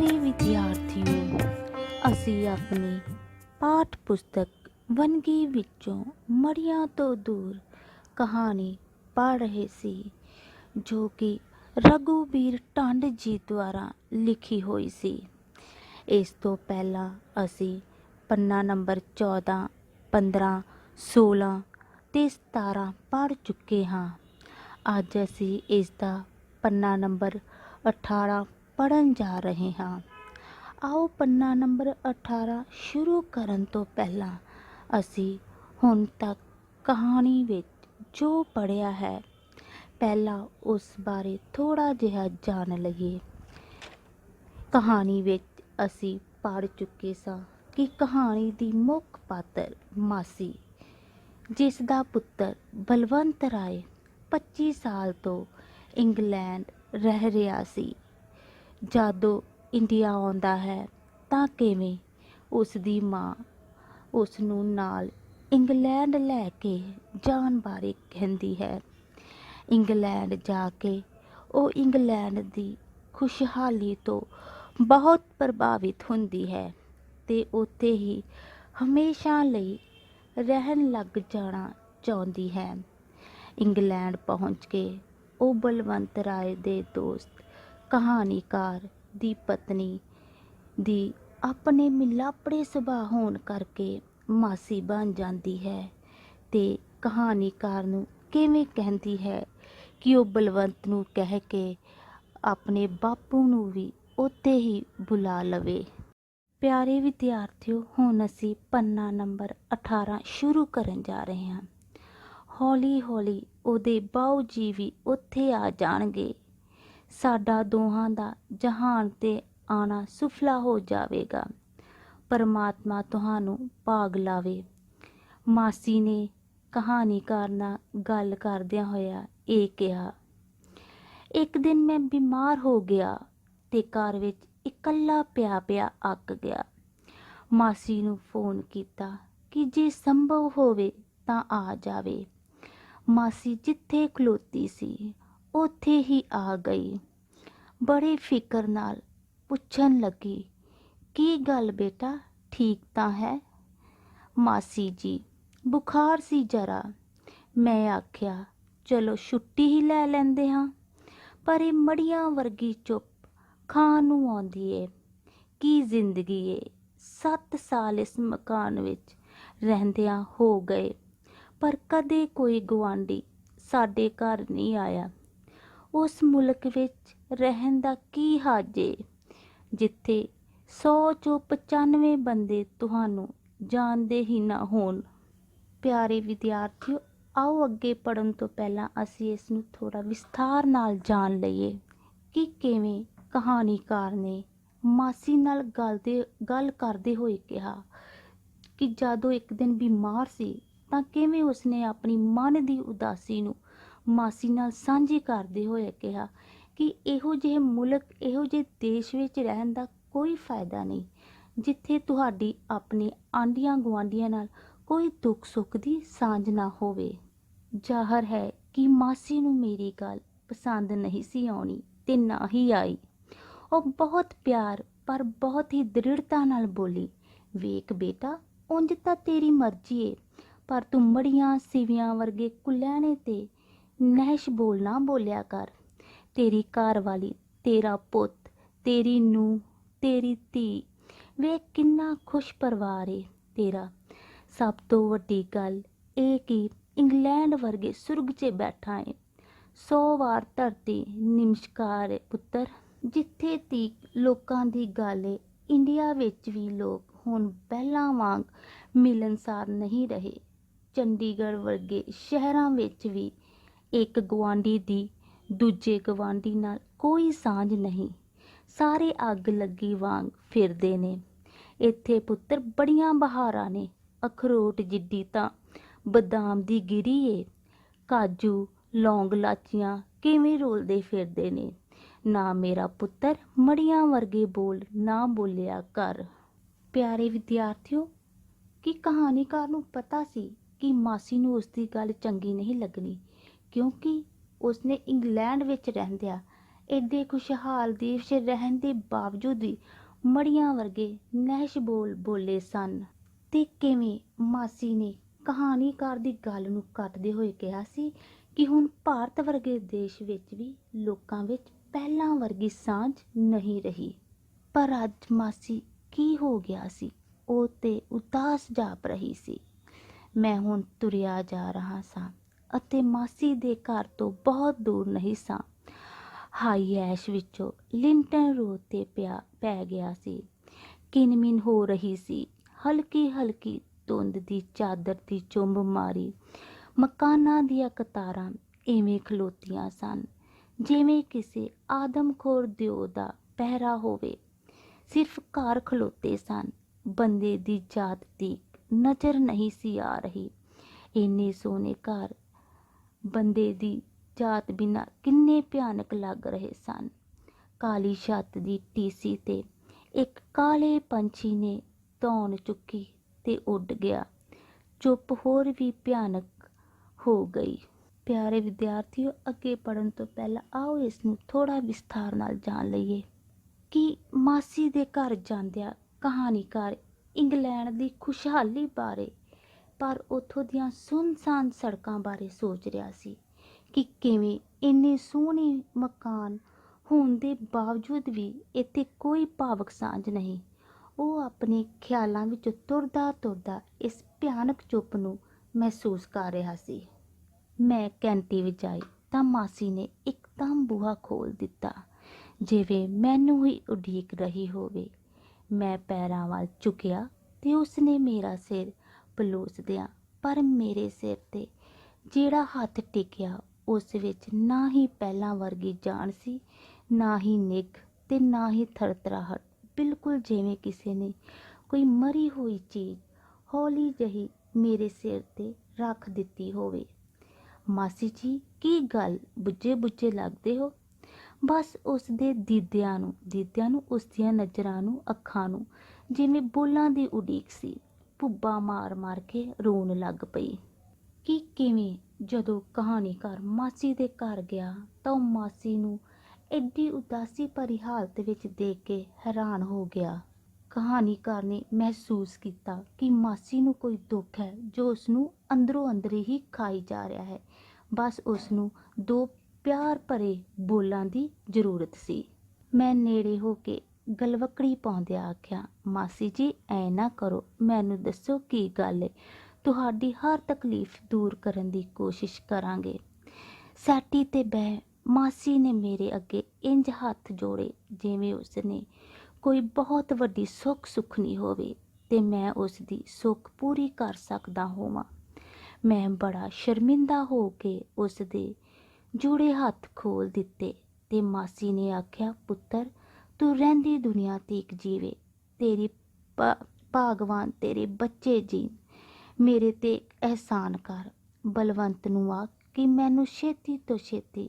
ਪਿਆਰੇ ਵਿਦਿਆਰਥੀਓ, ਅਸੀਂ ਆਪਣੀ ਪਾਠ ਪੁਸਤਕ ਵੰਨਗੀ ਵਿੱਚੋਂ ਮੜੀਆਂ ਤੋਂ ਦੂਰ ਕਹਾਣੀ ਪੜ੍ਹ ਰਹੇ ਸੀ, ਜੋ ਕਿ ਰਘੂਬੀਰ ਢੰਡ ਜੀ ਦੁਆਰਾ ਲਿਖੀ ਹੋਈ ਸੀ। ਇਸ ਤੋਂ ਪਹਿਲਾਂ ਅਸੀਂ ਪੰਨਾ ਨੰਬਰ 14, 15, 16 ਅਤੇ 17 ਪੜ੍ਹ ਚੁੱਕੇ ਹਾਂ। ਅੱਜ ਅਸੀਂ ਇਸ ਦਾ ਪੰਨਾ ਨੰਬਰ 18 ਪੜ੍ਹਨ ਜਾ ਰਹੇ ਹਾਂ। ਆਓ ਪੰਨਾ ਨੰਬਰ 18 ਸ਼ੁਰੂ ਕਰਨ ਤੋਂ ਪਹਿਲਾਂ ਅਸੀਂ ਹੁਣ ਤੱਕ ਕਹਾਣੀ ਵਿੱਚ ਜੋ ਪੜ੍ਹਿਆ ਹੈ, ਪਹਿਲਾਂ ਉਸ ਬਾਰੇ ਥੋੜ੍ਹਾ ਜਿਹਾ ਜਾਣ ਲਈਏ। ਕਹਾਣੀ ਵਿੱਚ ਅਸੀਂ ਪੜ੍ਹ ਚੁੱਕੇ ਸਾਂ ਕਿ ਕਹਾਣੀ ਦੀ ਮੁੱਖ ਪਾਤਰ ਮਾਸੀ, ਜਿਸ ਦਾ ਪੁੱਤਰ ਬਲਵੰਤ ਰਾਏ 25 ਸਾਲ ਤੋਂ ਇੰਗਲੈਂਡ ਰਹਿ ਰਿਹਾ ਸੀ। ਜਦੋਂ ਇੰਡੀਆ ਆਉਂਦਾ ਹੈ ਤਾਂ ਕਿਵੇਂ ਉਸ ਦੀ ਮਾਂ ਉਸ ਨੂੰ ਨਾਲ ਇੰਗਲੈਂਡ ਲੈ ਕੇ ਜਾਣ ਬਾਰੇ ਕਹਿੰਦੀ ਹੈ। ਇੰਗਲੈਂਡ ਜਾ ਕੇ ਉਹ ਇੰਗਲੈਂਡ ਦੀ ਖੁਸ਼ਹਾਲੀ ਤੋਂ ਬਹੁਤ ਪ੍ਰਭਾਵਿਤ ਹੁੰਦੀ ਹੈ ਅਤੇ ਉੱਥੇ ਹੀ ਹਮੇਸ਼ਾ ਲਈ ਰਹਿਣ ਲੱਗ ਜਾਣਾ ਚਾਹੁੰਦੀ ਹੈ। ਇੰਗਲੈਂਡ ਪਹੁੰਚ ਕੇ ਉਹ ਬਲਵੰਤ ਰਾਏ ਦੇ ਦੋਸਤ ਕਹਾਣੀਕਾਰ ਦੀ ਪਤਨੀ ਦੀ ਆਪਣੇ ਮਿਲਾਪੜੇ ਸੁਭਾਅ ਹੋਣ ਕਰਕੇ ਮਾਸੀ ਬਣ ਜਾਂਦੀ ਹੈ ਅਤੇ ਕਹਾਣੀਕਾਰ ਨੂੰ ਕਿਵੇਂ ਕਹਿੰਦੀ ਹੈ ਕਿ ਉਹ ਬਲਵੰਤ ਨੂੰ ਕਹਿ ਕੇ ਆਪਣੇ ਬਾਪੂ ਨੂੰ ਵੀ ਉੱਥੇ ਹੀ ਬੁਲਾ ਲਵੇ। ਪਿਆਰੇ ਵਿਦਿਆਰਥੀਓ, ਹੁਣ ਅਸੀਂ ਪੰਨਾ ਨੰਬਰ 18 ਸ਼ੁਰੂ ਕਰਨ ਜਾ ਰਹੇ ਹਾਂ। ਹੌਲੀ ਹੌਲੀ ਉਹਦੇ ਬਾਊ ਜੀ ਵੀ ਉੱਥੇ ਆ ਜਾਣਗੇ। ਸਾਡਾ ਦੋਹਾਂ ਦਾ ਜਹਾਨ 'ਤੇ ਆਉਣਾ ਸੁਫਲਾ ਹੋ ਜਾਵੇਗਾ। ਪਰਮਾਤਮਾ ਤੁਹਾਨੂੰ ਭਾਗ ਲਾਵੇ। ਮਾਸੀ ਨੇ ਕਹਾਣੀਕਾਰ ਨਾਲ ਗੱਲ ਕਰਦਿਆਂ ਹੋਇਆ ਇਹ ਕਿਹਾ। ਇੱਕ ਦਿਨ ਮੈਂ ਬਿਮਾਰ ਹੋ ਗਿਆ ਅਤੇ ਘਰ ਵਿੱਚ ਇਕੱਲਾ ਪਿਆ ਪਿਆ ਅੱਕ ਗਿਆ। ਮਾਸੀ ਨੂੰ ਫੋਨ ਕੀਤਾ ਕਿ ਜੇ ਸੰਭਵ ਹੋਵੇ ਤਾਂ ਆ ਜਾਵੇ। ਮਾਸੀ ਜਿੱਥੇ ਖਲੋਤੀ ਸੀ ਉੱਥੇ ਹੀ ਆ ਗਈ। ਬੜੇ ਫਿਕਰ ਨਾਲ ਪੁੱਛਣ ਲੱਗੀ, ਕੀ ਗੱਲ ਬੇਟਾ, ਠੀਕ ਤਾਂ ਹੈ? ਮਾਸੀ ਜੀ, ਬੁਖਾਰ ਸੀ ਜਰਾ। ਮੈਂ ਆਖਿਆ ਚਲੋ ਛੁੱਟੀ ਹੀ ਲੈ ਲੈਂਦੇ ਹਾਂ, ਪਰ ਇਹ ਮੜੀਆਂ ਵਰਗੀ ਚੁੱਪ ਖਾਣ ਨੂੰ ਆਉਂਦੀ ਏ। ਕੀ ਜ਼ਿੰਦਗੀ ਏ। 7 ਸਾਲ ਇਸ ਮਕਾਨ ਵਿੱਚ ਰਹਿੰਦਿਆਂ ਹੋ ਗਏ, ਪਰ ਕਦੇ ਕੋਈ ਗੁਆਂਢੀ ਸਾਡੇ ਘਰ ਨਹੀਂ ਆਇਆ। ਉਸ ਮੁਲਕ ਵਿੱਚ ਰਹਿਣ ਦਾ ਕੀ ਹੱਜ ਏ, ਜਿੱਥੇ 100 ਚੋਂ 95 ਬੰਦੇ ਤੁਹਾਨੂੰ ਜਾਣਦੇ ਹੀ ਨਾ ਹੋਣ। ਪਿਆਰੇ ਵਿਦਿਆਰਥੀਓ, ਆਓ ਅੱਗੇ ਪੜ੍ਹਨ ਤੋਂ ਪਹਿਲਾਂ ਅਸੀਂ ਇਸ ਨੂੰ ਥੋੜ੍ਹਾ ਵਿਸਥਾਰ ਨਾਲ ਜਾਣ ਲਈਏ ਕਿ ਕਿਵੇਂ ਕਹਾਣੀਕਾਰ ਨੇ ਮਾਸੀ ਨਾਲ ਗੱਲ ਕਰਦੇ ਹੋਏ ਕਿਹਾ ਕਿ ਜਦੋਂ ਇੱਕ ਦਿਨ ਬਿਮਾਰ ਸੀ ਤਾਂ ਕਿਵੇਂ ਉਸਨੇ ਆਪਣੀ ਮਨ ਦੀ ਉਦਾਸੀ ਨੂੰ ਮਾਸੀ ਨਾਲ ਸਾਂਝੀ ਕਰਦੇ ਹੋਏ ਕਿਹਾ ਕਿ ਇਹੋ ਜਿਹੇ ਮੁਲਕ, ਇਹੋ ਜਿਹੇ ਦੇਸ਼ ਵਿੱਚ ਰਹਿਣ ਦਾ ਕੋਈ ਫਾਇਦਾ ਨਹੀਂ, ਜਿੱਥੇ ਤੁਹਾਡੀ ਆਪਣੇ ਆਂਢੀਆਂ ਗੁਆਂਢੀਆਂ ਨਾਲ ਕੋਈ ਦੁੱਖ ਸੁੱਖ ਦੀ ਸਾਂਝ ਨਾ ਹੋਵੇ। ਜ਼ਾਹਰ ਹੈ ਕਿ ਮਾਸੀ ਨੂੰ ਮੇਰੀ ਗੱਲ ਪਸੰਦ ਨਹੀਂ ਸੀ ਆਉਣੀ ਅਤੇ ਨਾ ਹੀ ਆਈ। ਉਹ ਬਹੁਤ ਪਿਆਰ ਪਰ ਬਹੁਤ ਹੀ ਦ੍ਰਿੜਤਾ ਨਾਲ ਬੋਲੀ, ਵੇਖ ਬੇਟਾ, ਉਂਝ ਤਾਂ ਤੇਰੀ ਮਰਜ਼ੀ ਏ, ਪਰ ਤੂੰ ਮੜੀਆਂ ਸਿਵਿਆਂ ਵਰਗੇ ਕੁਲੈਣੇ ਤੇ ਨਹਿਸ਼ ਬੋਲ ਨਾ ਬੋਲਿਆ ਕਰ। ਤੇਰੀ ਘਰ ਵਾਲੀ, ਤੇਰਾ ਪੁੱਤ, ਤੇਰੀ ਨੂੰਹ, ਤੇਰੀ ਧੀ, ਵੇਖ ਕਿੰਨਾ ਖੁਸ਼ ਪਰਿਵਾਰ ਏ ਤੇਰਾ। ਸਭ ਤੋਂ ਵੱਡੀ ਗੱਲ ਇਹ ਕਿ ਇੰਗਲੈਂਡ ਵਰਗੇ ਸੁਰਗ 'ਚ ਬੈਠਾ ਏ। 100 ਵਾਰ ਧਰਤੀ ਨਿਮਸ਼ਕਾਰ ਏ ਪੁੱਤਰ। ਜਿੱਥੇ ਤੀਕ ਲੋਕਾਂ ਦੀ ਗੱਲ ਏ, ਇੰਡੀਆ ਵਿੱਚ ਵੀ ਲੋਕ ਹੁਣ ਪਹਿਲਾਂ ਵਾਂਗ ਮਿਲਣਸਾਰ ਨਹੀਂ ਰਹੇ। ਚੰਡੀਗੜ੍ਹ ਵਰਗੇ ਸ਼ਹਿਰਾਂ ਵਿੱਚ ਵੀ ਇੱਕ ਗੁਆਂਢੀ ਦੀ ਦੂਜੇ ਗੁਆਂਢੀ ਨਾਲ ਕੋਈ ਸਾਂਝ ਨਹੀਂ। ਸਾਰੇ ਅੱਗ ਲੱਗੀ ਵਾਂਗ ਫਿਰਦੇ ਨੇ। ਇੱਥੇ ਪੁੱਤਰ ਬੜੀਆਂ ਬਹਾਰਾਂ ਨੇ। ਅਖਰੋਟ ਜਿੱਡੀ ਤਾਂ ਬਦਾਮ ਦੀ ਗਿਰੀ ਏ। ਕਾਜੂ, ਲੌਂਗ, ਲਾਚੀਆਂ ਕਿਵੇਂ ਰੋਲਦੇ ਫਿਰਦੇ ਨੇ। ਨਾ ਮੇਰਾ ਪੁੱਤਰ, ਮੜੀਆਂ ਵਰਗੇ ਬੋਲ ਨਾ ਬੋਲਿਆ ਕਰ। ਪਿਆਰੇ ਵਿਦਿਆਰਥੀਓ, ਕਿ ਕਹਾਣੀਕਾਰ ਨੂੰ ਪਤਾ ਸੀ ਕਿ ਮਾਸੀ ਨੂੰ ਉਸਦੀ ਗੱਲ ਚੰਗੀ ਨਹੀਂ ਲੱਗਣੀ, ਕਿਉਂਕਿ ਉਸਨੇ ਇੰਗਲੈਂਡ ਵਿੱਚ ਰਹਿੰਦਿਆਂ ਐਡੇ ਖੁਸ਼ਹਾਲ ਦੇਸ਼ 'ਚ ਰਹਿਣ ਦੇ ਬਾਵਜੂਦ ਵੀ ਮੜੀਆਂ ਵਰਗੇ ਨਹਿਸ਼ ਬੋਲੇ ਸਨ। ਤੇ ਕਿਵੇਂ ਮਾਸੀ ਨੇ ਕਹਾਣੀਕਾਰ ਦੀ ਗੱਲ ਨੂੰ ਕੱਟਦੇ ਹੋਏ ਕਿਹਾ ਸੀ ਕਿ ਹੁਣ ਭਾਰਤ ਵਰਗੇ ਦੇਸ਼ ਵਿੱਚ ਵੀ ਲੋਕਾਂ ਵਿੱਚ ਪਹਿਲਾਂ ਵਰਗੀ ਸਾਂਝ ਨਹੀਂ ਰਹੀ। ਪਰ ਅੱਜ ਮਾਸੀ ਕੀ ਹੋ ਗਿਆ ਸੀ? ਉਹ ਤੇ ਉਦਾਸ ਜਾਪ ਰਹੀ ਸੀ। ਮੈਂ ਹੁਣ ਤੁਰਿਆ ਜਾ ਰਿਹਾ ਸਾਂ ਅਤੇ ਮਾਸੀ ਦੇ ਘਰ ਤੋਂ ਬਹੁਤ ਦੂਰ ਨਹੀਂ ਸਾਂ। ਹਾਈ ਐਸ਼ ਵਿੱਚੋਂ ਲਿੰਟਨ ਰੋਡ ਤੇ ਪੈ ਗਿਆ ਸੀ। ਕਿਨਮਿਨ ਹੋ ਰਹੀ ਸੀ। ਹਲਕੀ ਹਲਕੀ ਧੁੰਦ ਦੀ ਚਾਦਰ ਦੀ ਚੁੰਬ ਮਾਰੀ ਮਕਾਨਾਂ ਦੀਆਂ ਕਤਾਰਾਂ ਇਵੇਂ ਖਲੋਤੀਆਂ ਸਨ ਜਿਵੇਂ ਕਿਸੇ ਆਦਮਖੋਰ ਦਿਓ ਦਾ ਪਹਿਰਾ ਹੋਵੇ। ਸਿਰਫ ਘਰ ਖਲੋਤੇ ਸਨ। ਬੰਦੇ ਦੀ ਜਾਤ ਦੀ ਨਜ਼ਰ ਨਹੀਂ ਸੀ ਆ ਰਹੀ। ਇੰਨੇ ਸੋਹਣੇ ਘਰ ਬੰਦੇ ਦੀ ਜਾਤ ਬਿਨਾਂ ਕਿੰਨੇ ਭਿਆਨਕ ਲੱਗ ਰਹੇ ਸਨ। ਕਾਲੀ ਛੱਤ ਦੀ ਟੀਸੀ ਤੇ ਇੱਕ ਕਾਲੇ ਪੰਛੀ ਨੇ ਧੌਣ ਚੁੱਕੀ ਤੇ ਉੱਡ ਗਿਆ। ਚੁੱਪ ਹੋਰ ਵੀ ਭਿਆਨਕ ਹੋ ਗਈ। ਪਿਆਰੇ ਵਿਦਿਆਰਥੀਓ, ਅੱਗੇ ਪੜ੍ਹਨ ਤੋਂ ਪਹਿਲਾਂ ਆਓ ਇਸ ਨੂੰ ਥੋੜ੍ਹਾ ਵਿਸਥਾਰ ਨਾਲ ਜਾਣ ਲਈਏ ਕਿ ਮਾਸੀ ਦੇ ਘਰ ਜਾਂਦਿਆਂ ਕਹਾਣੀਕਾਰ ਇੰਗਲੈਂਡ ਦੀ ਖੁਸ਼ਹਾਲੀ ਬਾਰੇ, ਪਰ ਉੱਥੋਂ ਦੀਆਂ ਸੁੰਨਸਾਨ ਸੜਕਾਂ ਬਾਰੇ ਸੋਚ ਰਿਹਾ ਸੀ ਕਿ ਕਿਵੇਂ ਇੰਨੇ ਸੋਹਣੇ ਮਕਾਨ ਹੋਣ ਦੇ ਬਾਵਜੂਦ ਵੀ ਇੱਥੇ ਕੋਈ ਭਾਵਕ ਸਾਂਝ ਨਹੀਂ। ਉਹ ਆਪਣੇ ਖਿਆਲਾਂ ਵਿੱਚ ਤੁਰਦਾ ਤੁਰਦਾ ਇਸ ਭਿਆਨਕ ਚੁੱਪ ਨੂੰ ਮਹਿਸੂਸ ਕਰ ਰਿਹਾ ਸੀ। ਮੈਂ ਘੰਟੀ ਵਜਾਈ ਤਾਂ ਮਾਸੀ ਨੇ ਇੱਕਦਮ ਬੂਹਾ ਖੋਲ੍ਹ ਦਿੱਤਾ, ਜਿਵੇਂ ਮੈਨੂੰ ਹੀ ਉਡੀਕ ਰਹੀ ਹੋਵੇ। ਮੈਂ ਪੈਰਾਂ ਵੱਲ ਝੁਕਿਆ ਤੇ ਉਸਨੇ ਮੇਰਾ ਸਿਰ ਪਲੋਸਦਿਆਂ ਪਰ ਮੇਰੇ ਸਿਰ ਤੇ ਜਿਹੜਾ ਹੱਥ ਟੇਕਿਆ ਉਸ ਵਿੱਚ ਨਾ ਹੀ ਪਹਿਲਾਂ ਵਰਗੀ ਜਾਨ ਸੀ, ਨਾ ਹੀ ਨਿੱਘ ਤੇ ਨਾ ਹੀ ਥਰਥਰਾਹਟ। ਬਿਲਕੁਲ ਜਿਵੇਂ ਕਿਸੇ ਨੇ ਕੋਈ ਮਰੀ ਹੋਈ ਚੀਜ਼ ਹੌਲੀ ਜਿਹੀ ਮੇਰੇ ਸਿਰ ਤੇ ਰੱਖ ਦਿੱਤੀ ਹੋਵੇ। ਮਾਸੀ ਜੀ, ਕੀ ਗੱਲ ਬੁੱਝੇ ਬੁੱਝੇ ਲੱਗਦੇ ਹੋ? ਬਸ ਉਸਦੇ ਦੀਦਿਆਂ ਨੂੰ ਉਸਦੀਆਂ ਨਜ਼ਰਾਂ ਨੂੰ, ਅੱਖਾਂ ਨੂੰ ਜਿਵੇਂ ਬੁੱਲ੍ਹਾਂ ਦੀ ਉਡੀਕ ਸੀ। ਭੁੱਬਾਂ ਮਾਰ ਮਾਰ ਕੇ ਰੋਣ ਲੱਗ ਪਈ। ਕਿ ਕਿਵੇਂ? ਜਦੋਂ ਕਹਾਣੀਕਾਰ ਮਾਸੀ ਦੇ ਘਰ ਗਿਆ ਤਾਂ ਉਹ ਮਾਸੀ ਨੂੰ ਐਡੀ ਉਦਾਸੀ ਭਰੀ ਹਾਲਤ ਵਿੱਚ ਦੇਖ ਕੇ ਹੈਰਾਨ ਹੋ ਗਿਆ। ਕਹਾਣੀਕਾਰ ਨੇ ਮਹਿਸੂਸ ਕੀਤਾ ਕਿ ਮਾਸੀ ਨੂੰ ਕੋਈ ਦੁੱਖ ਹੈ ਜੋ ਉਸਨੂੰ ਅੰਦਰੋਂ ਅੰਦਰ ਹੀ ਖਾਈ ਜਾ ਰਿਹਾ ਹੈ। ਬਸ ਉਸਨੂੰ ਦੋ ਪਿਆਰ ਭਰੇ ਬੋਲਾਂ ਦੀ ਜ਼ਰੂਰਤ ਸੀ। ਮੈਂ ਨੇੜੇ ਹੋ ਕੇ ਗਲਵੱਕੜੀ ਪਾਉਂਦਿਆਂ ਆਖਿਆ, ਮਾਸੀ ਜੀ ਐ ਨਾ ਕਰੋ, ਮੈਨੂੰ ਦੱਸੋ ਕੀ ਗੱਲ ਏ। ਤੁਹਾਡੀ ਹਰ ਤਕਲੀਫ ਦੂਰ ਕਰਨ ਦੀ ਕੋਸ਼ਿਸ਼ ਕਰਾਂਗੇ। ਸੈਟੀ ਤੇ ਬਹਿ ਮਾਸੀ ਨੇ ਮੇਰੇ ਅੱਗੇ ਇੰਜ ਹੱਥ ਜੋੜੇ ਜਿਵੇਂ ਉਸਨੇ ਕੋਈ ਬਹੁਤ ਵੱਡੀ ਸੁੱਖ ਸੁੱਖਣੀ ਹੋਵੇ ਤੇ ਮੈਂ ਉਸਦੀ ਸੁੱਖ ਪੂਰੀ ਕਰ ਸਕਦਾ ਹੋਵਾਂ। ਮੈਂ ਬੜਾ ਸ਼ਰਮਿੰਦਾ ਹੋ ਕੇ ਉਸਦੇ ਜੁੜੇ ਹੱਥ ਖੋਲ੍ਹ ਦਿੱਤੇ ਤੇ ਮਾਸੀ ਨੇ ਆਖਿਆ, ਪੁੱਤਰ ਤੂੰ ਰਹਿੰਦੀ ਦੁਨੀਆ ਤੀਕ ਜੀਵੇ, ਤੇਰੀ ਭਾਗਵਾਨ ਤੇਰੇ ਬੱਚੇ ਜੀਣ। ਮੇਰੇ ਤੇ ਅਹਿਸਾਨ ਕਰ। ਬਲਵੰਤ ਨੂੰ ਆਖ ਕਿ ਮੈਨੂੰ ਛੇਤੀ ਤੋਂ ਛੇਤੀ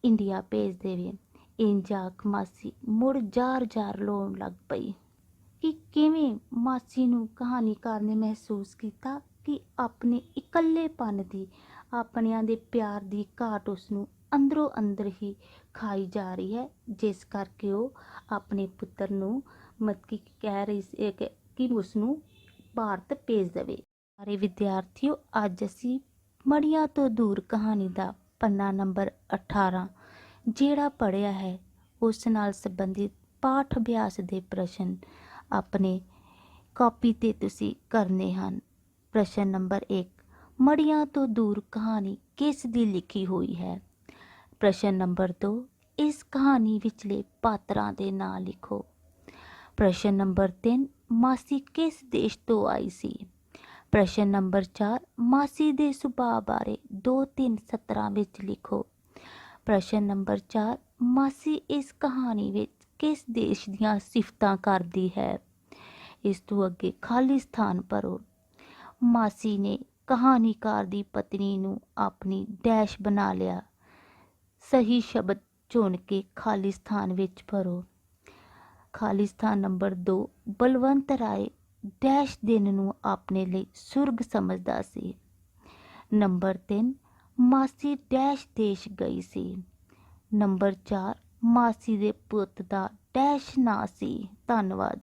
ਇੰਡੀਆ ਭੇਜ ਦੇਵੇ। ਇੰਜ ਆਖ ਮਾਸੀ ਮੁੜ ਜ਼ਾਰ ਰੋਣ ਲੱਗ ਪਈ। ਕਿ ਕਿਵੇਂ? ਮਾਸੀ ਨੂੰ ਕਹਾਣੀਕਾਰ ਨੇ ਮਹਿਸੂਸ ਕੀਤਾ ਕਿ ਆਪਣੇ ਇਕੱਲੇਪਨ ਦੀ, ਆਪਣਿਆਂ ਦੇ ਪਿਆਰ ਦੀ ਘਾਟ ਉਸਨੂੰ ਅੰਦਰੋਂ ਅੰਦਰ ਹੀ ਖਾਈ ਜਾ ਰਹੀ ਹੈ, ਜਿਸ ਕਰਕੇ ਉਹ ਆਪਣੇ ਪੁੱਤਰ ਨੂੰ ਕਹਿ ਰਹੀ ਸੀ ਕਿ ਉਸਨੂੰ ਭਾਰਤ ਭੇਜ ਦੇਵੇ। ਸਾਰੇ ਵਿਦਿਆਰਥੀਓ, ਅੱਜ ਅਸੀਂ ਮੜੀਆਂ ਤੋਂ ਦੂਰ ਕਹਾਣੀ ਦਾ ਪੰਨਾ ਨੰਬਰ 18 ਜਿਹੜਾ ਪੜ੍ਹਿਆ ਹੈ ਉਸ ਨਾਲ ਸੰਬੰਧਿਤ ਪਾਠ ਅਭਿਆਸ ਦੇ ਪ੍ਰਸ਼ਨ ਆਪਣੇ ਕਾਪੀ 'ਤੇ ਤੁਸੀਂ ਕਰਨੇ ਹਨ। ਪ੍ਰਸ਼ਨ ਨੰਬਰ 1, ਮੜੀਆਂ ਤੋਂ ਦੂਰ ਕਹਾਣੀ ਕਿਸ ਦੀ ਲਿਖੀ ਹੋਈ ਹੈ? ਪ੍ਰਸ਼ਨ ਨੰਬਰ 2, ਇਸ ਕਹਾਣੀ ਵਿਚਲੇ ਪਾਤਰਾਂ ਦੇ ਨਾਂ ਲਿਖੋ। ਪ੍ਰਸ਼ਨ ਨੰਬਰ 3, ਮਾਸੀ ਕਿਸ ਦੇਸ਼ ਤੋਂ ਆਈ ਸੀ? ਪ੍ਰਸ਼ਨ ਨੰਬਰ 4, ਮਾਸੀ ਦੇ ਸੁਭਾਅ ਬਾਰੇ 2-3 ਸਤਰਾਂ ਵਿੱਚ ਲਿਖੋ। ਪ੍ਰਸ਼ਨ ਨੰਬਰ 4, ਮਾਸੀ ਇਸ ਕਹਾਣੀ ਵਿੱਚ ਕਿਸ ਦੇਸ਼ ਦੀਆਂ ਸਿਫਤਾਂ ਕਰਦੀ ਹੈ? ਇਸ ਤੋਂ ਅੱਗੇ ਖਾਲੀ ਸਥਾਨ ਭਰੋ। ਮਾਸੀ ਨੇ ਕਹਾਣੀਕਾਰ ਦੀ ਪਤਨੀ ਨੂੰ ਆਪਣੀ ਡੈਸ਼ ਬਣਾ ਲਿਆ। ਸਹੀ ਸ਼ਬਦ ਚੁਣ ਕੇ ਖਾਲੀ ਸਥਾਨ ਵਿੱਚ ਭਰੋ। ਖਾਲੀ ਸਥਾਨ ਨੰਬਰ 2, ਬਲਵੰਤ ਰਾਏ ਡੈਸ਼ ਦਿਨ ਨੂੰ ਆਪਣੇ ਲਈ ਸੁਰਗ ਸਮਝਦਾ ਸੀ। ਨੰਬਰ 3, ਮਾਸੀ ਡੈਸ਼ ਦੇਸ਼ ਗਈ ਸੀ। ਨੰਬਰ 4, ਮਾਸੀ ਦੇ ਪੁੱਤ ਦਾ ਡੈਸ਼ ਨਾ ਸੀ। ਧੰਨਵਾਦ।